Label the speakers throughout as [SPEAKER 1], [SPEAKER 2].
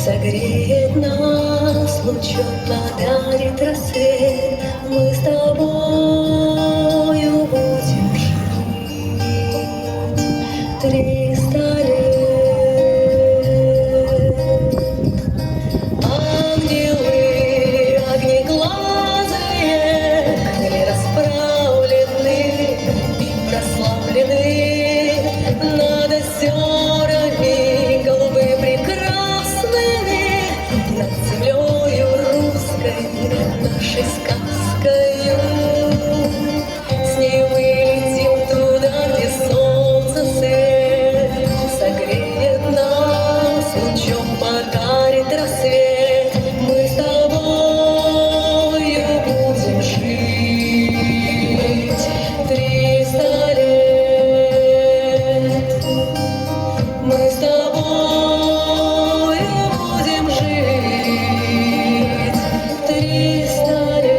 [SPEAKER 1] согреет нас, лучом подарит рассвет. Мы с тобою будем жить 300 лет. Ангелы огнеглазые, крылья расправлены и прославлены над озерами голубы прекрасными, над землею русской, нашей сказкою. С ней мы летим туда, где солнце свет согреет нас, лучом подарит рассвет. Мы с тобою будем жить 300 лет. Мы с тобою будем жить 300 лет.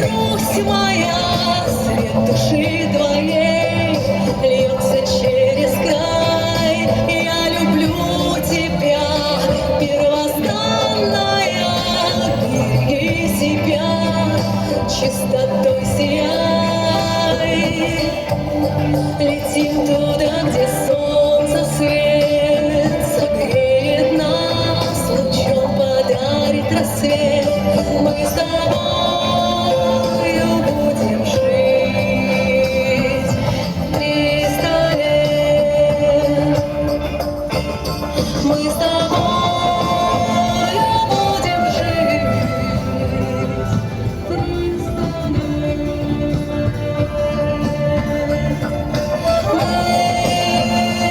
[SPEAKER 1] Русь моя, свет души твоей льется через край. Я люблю тебя, первозданная, береги себя, чистотой сияй. Летим туда, где солнце свет согреет нас, лучом подарит рассвет. Мы с тобою будем жить 300 лет. Мы с тобою будем жить 300 лет. Мы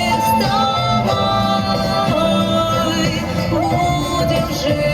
[SPEAKER 1] с тобой будем жить.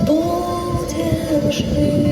[SPEAKER 1] Будем жить.